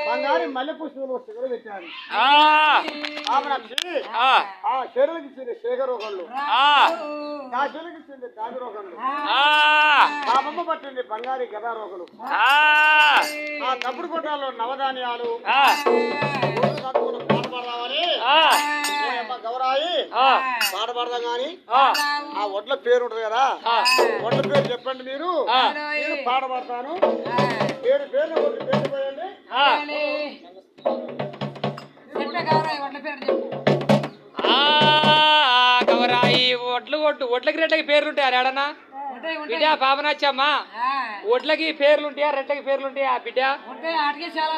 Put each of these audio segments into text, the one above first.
బంగారు మల్లె పుష్పంలో సిగలు పెట్టాను ఆ చెరువుకి ఇచ్చింది శేఖర్ ఒకళ్ళు నా చెరువుకి ఇచ్చింది దాని రోగళ్ళు ఆ బొమ్మ పట్టింది బంగారు గదా రోగలు ఆ తప్పుడు కొట్టాల్లో నవధాన్యాలు పాడబడదామని గౌరాయి పాడబడదాం గాని ఆ ఒడ్ల పేరు ఉంటుంది కదా ఒడ్ల పేరు చెప్పండి మీరు నేను పాడబడతాను పేరు పేరు ఒకటి పేరు పోయండి గౌరాయి ఒడ్లకి రెడ్లకి పేర్లుంటాయా రేడన్నా బిడ్డ పాపనచ్చమ్మా ఒడ్లకి పేర్లుంటాయా రెడ్లకి పేర్లుంటాయా బిడ్డ చాలా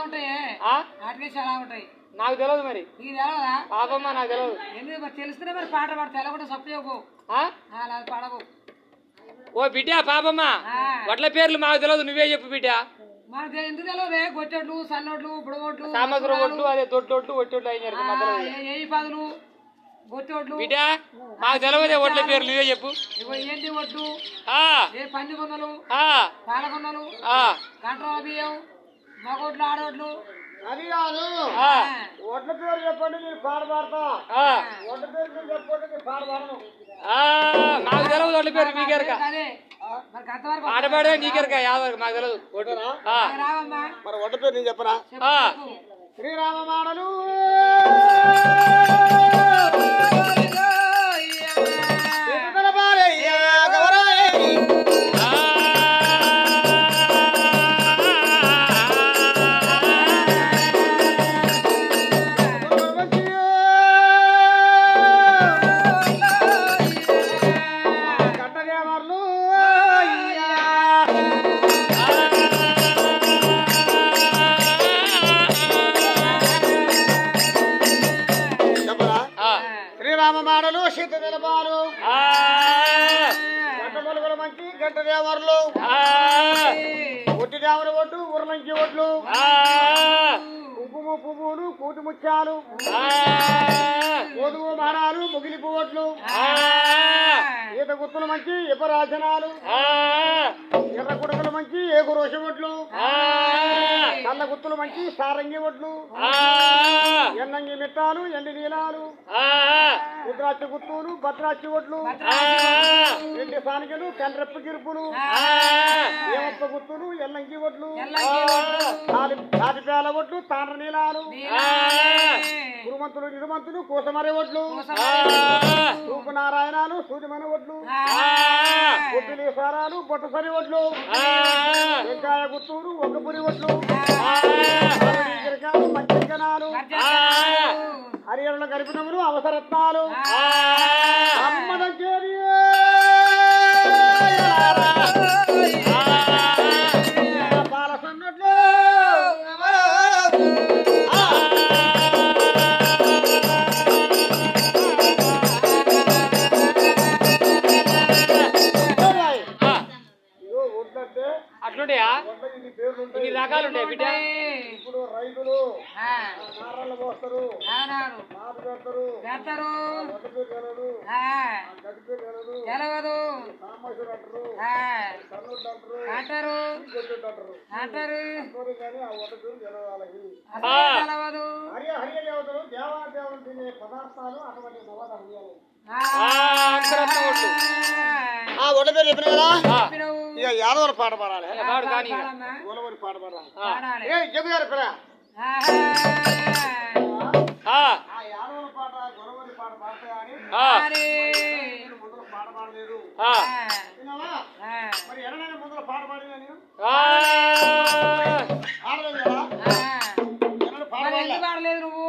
ఉంటాయి నాకు తెలియదు మరి పాపమ్మ నాకు తెలియదు తెలిస్తే మరి పాట పాడతా ఎలా కూడా సప్పు పాడవు ఓ బిడ్డ పాపమ్మ వడ్ల పేర్లు మాకు తెలియదు నువ్వే చెప్పు బిడ్డ మనకు ఎందుకు తెలియదే గొట్టొడ్లు సన్నోడ్లు బుడగొడ్లు సామగ్రి ఒడ్లు అదే దొడ్డొడ్లు ఒట్టొడ్లు అయినారు ఏ పదులు గొట్టొడ్లు బిడ్డ మాకు తెలియదే ఒడ్ల పేర్లు నువ్వే చెప్పు ఏంటి ఒడ్లు ఏ పంది కొన్నలు పాలకొన్నలు కంట్రోల బియ్యం మగొడ్లు ఆడొడ్లు అది కాదు ఒడ్ల పేరు చెప్పండి నేను పాడబడతా ఒడ్ల పేరు చెప్పండి నేను పాడబడను మాకు తెలియదు ఒడ్ల పేరు మీకెరక ఆడబడే నీకెరక యాదవరకు మాకు తెలియదు మరి ఒడ్ల పేరు నేను చెప్పనా శ్రీరామ మాడలు మాడలు సీత నిలబాలు గంట మొలుగుల మంచి గంట దేవర్లు ఒట్టి దేవర ఒడ్డు ఉరలంచి ఒడ్లు కుంకుమ పువ్వులు కూటి ముత్యాలు గోధుమ మానాలు ముగిలి పువ్వట్లు ఈత గుత్తులు మంచి ఇపరాజనాలు ఎర్ర కుడకలు మంచి ఏగు రోష ఒడ్లు నల్ల గుత్తులు మంచి సారంగి ఒడ్లు ఎన్నంగి మిట్టాలు ఎండి నీలాలు రుద్రాక్ష గుత్తులు భద్రాక్షి ఒడ్లు ఎండి సానికలు కండ్రెప్ప గిరుపులు ఏమప్ప గుత్తులు ఎల్లంగి ఒడ్లు తాటిపేల ఒడ్లు తాండ్ర నీలాలు గురుమంతులు నిరుమంతులు కోసమరే ఒడ్లు రూపు నారాయణాలు సూర్యమన ఒడ్లు ఒడ్డులి సారాలు బొట్టసరి ఒడ్లు వెంకాయ గుత్తూరు ఒక్కపురి ఒడ్లు మంచికనాలు హరిహరుల గరిపినములు అవసరత్నాలు అమ్మదంచేరి పాలసన్నట్లు అట్లుంటాయా ఇన్ని రకాలు ఉంటాయి బిడ్డ ఇప్పుడు రైతులు నారలు పోస్తారు నాటు పెడతారు తెలవదు అంటారు తెలవదు హరియ దేవతలు దేవాదేవులు తినే పదార్థాలు అటువంటి ఒడ్ల పేరు చెప్పిన కదా ఇక యాదవుల పాట పాడాలి గోలవరి పాట పాడాలి చెప్పు గారు పిల్ల యాదవుల పాట గొలవరి పాట పాడతాయని ముందర పాట పాడలేదు మరి ఎన్నడైనా ముందర పాట పాడినా నేను పాడలేదు కదా పాడలేదు నువ్వు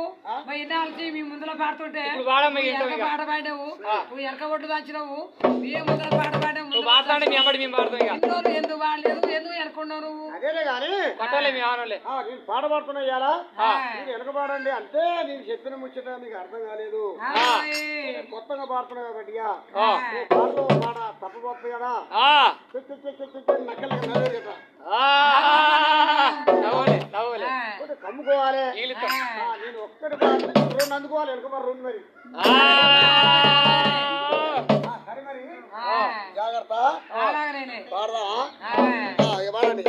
ఇన్నాళ్ళకి మీ ముందులో పాడుతుంటే పాట పాడినావు నువ్వు వెనక ఒడ్డు దాచినావు ఏ ముందులో పాట పాడినావు ఎందుకు పాడలేదు ఎందుకు వెనకున్నావు నువ్వు అదేలే గాని నేను పాట పాడుతున్నా ఇవాళ నేను వెనక పాడండి అంటే నేను చెప్పిన ముచ్చట మీకు అర్థం కాలేదు కొత్తగా పాడుతున్నా కాబట్టి పాటలో పాట తప్పపోతుంది కదా నక్కలు కదా కమ్ముకోవాలి నేను ఒక్కటి రెండు అందుకోవాలి వెనక రెండు మరి సరే మరి జాగ్రత్త పాడదా పాడండి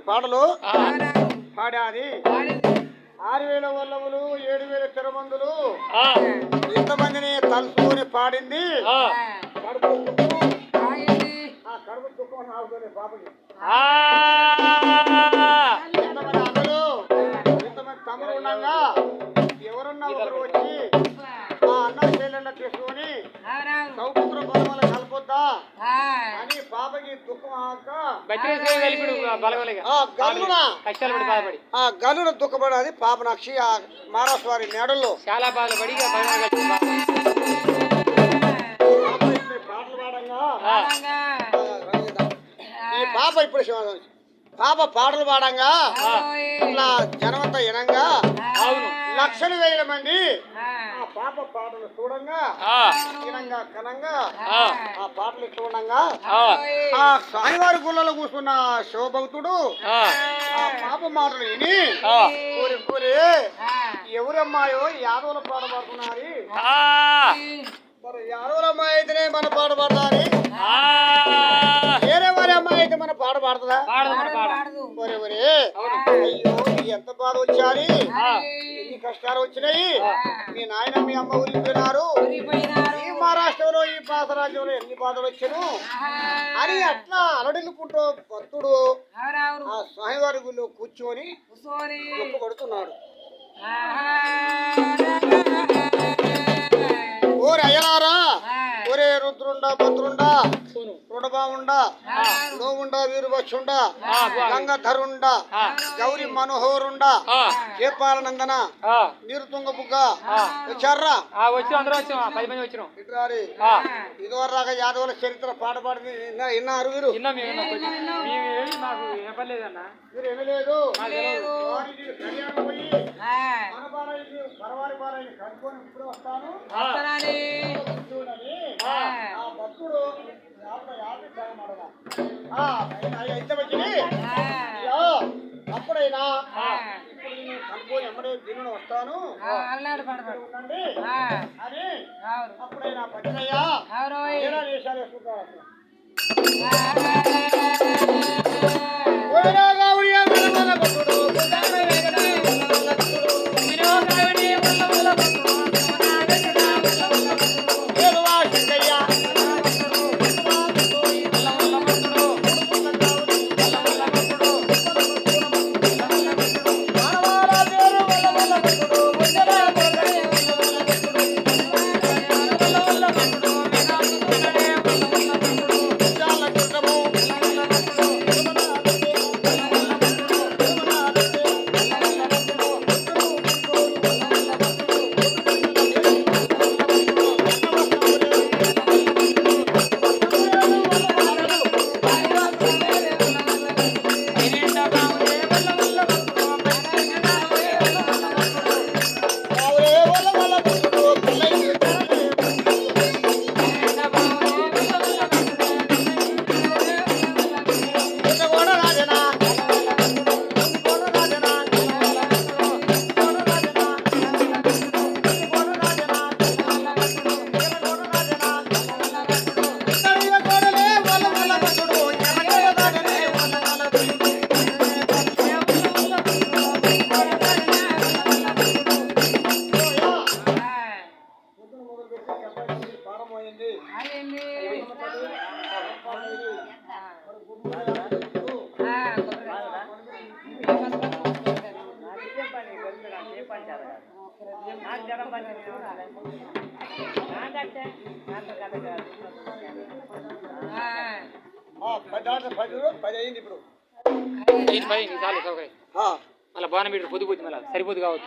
పాటలు అవునవును. పాడాది పాడింది. 6000 వల్లములు 7000 తిరమందులు ఇంతమందిని తలుసుకొని పాడింది కడుపు దుఃఖం. పాడింది. ఆ కడుపు దుఃఖం నాకునే పాపకి ఇంతమంది అన్నలు ఇంతమంది తమ్ముడు ఉండగా ఎవరన్నా ఒకరు వచ్చి ఆ అన్న చెల్లెళ్ళ తీసుకొని అవునవును. సౌపుత్ర బలమల కలపొద్దా ఆ. అని పాపకి దుఃఖం ఆక కష్టాలు పడి బాధపడి ఆ గల్లున దుఃఖపడాది పాప నక్షి ఆ మారాస్వారి మేడల్లో చాలా బాధపడి పాప ఇప్పుడు పాటలు పాడంగా పాడంగా. ఈ పాప ఇప్పుడు పాప పాటలు పాడంగా ఓయ్. ఇట్లా జనమంతా వినంగా అవును. లక్షలు వేల మంది ఆ. ఆ పాప పాటలు చూడంగా ఆ, వినంగా కనంగా ఆ, ఆ పాటలు ఇట్లా ఉండగా ఆ, ఓయ్. ఆ స్వామివారి గుళ్ళలో కూర్చున్న శివభక్తుడు ఆ, ఆ పాప మాటలు విని ఆ, ఊరి ఊరి ఆ. ఎవరమ్మాయో యాదవుల పాట పాడుతున్నారు ఆ, మరి యాదవుల అమ్మాయి అయితేనే మన పాట పాడతారు ఆ. వేరే వారి అమ్మాయి అయితే మన పాట పాడుతుందా పాడదు మన పాడ. పాడదు. ఒరే ఒరే అయ్యో నీకు ఎంత బాధ వచ్చారి ఎన్ని కష్టాలు వచ్చినాయి మీ నాయన మీ అమ్మ ఊరిపోయినారు ఊరిపోయినారు. ఈ మహారాష్ట్రలో ఈ పాత రాజ్యంలో ఎన్ని బాధలు వచ్చాను అని అట్లా అలడిల్లుకుంటూ భక్తుడు అవునవును. ఆ స్వామివారి గుళ్ళో కూర్చొని కూసోని. దుఃఖపడుతున్నాడు ఆహా. ఓరే అయ్యలారా ఆ. ఒరే రుద్రుండా భద్రుండా రుడబావుండా నోవుండా వీరువచ్చుండా గంగాధరుండా గౌరి మనోహరుండా కేపాలనందన ఆ, నీరు తుంగబుగ్గ వచ్చారా వచ్చి అందరూ వచ్చాం 10 మంది వచ్చినాం. ఇట్లారి ఆ, ఇదివరలాగా యాదవుల చరిత్ర పాట పాడింది విన్నారు వీరు విన్నాం మేము విన్నాం. మేము ఏమి మాకు వినపడలేదన్న. మీరు వినలేదు లేదు. వారికి కళ్యాణం పోయి ఆ. మన బాలయ్యకి పరవారి బాలయ్యని కనుక్కొని ఇప్పుడు వస్తాను వస్తానని. చూడని ఆ. ఆ భక్తుడు యాభై సాయం అడగా అయితే వచ్చి ఆ. అప్పుడైనా ఆ. ఇప్పుడు నేను కనుక్కొని ఎమ్మడే దీనిని వస్తాను ఆ. అల్లాడు పడబడు. ఉండండి ఆ. అని అవును. అప్పుడైనా పట్టినయ్యా అవురోయ్. వేరే దేశాలు వేసుకుంటారు అసలు. పది అయింది ఇప్పుడు చాలు సౌకర్యం. మళ్ళీ బాణం పెట్టి పొద్దు మళ్ళీ సరిపోదు కావచ్చు.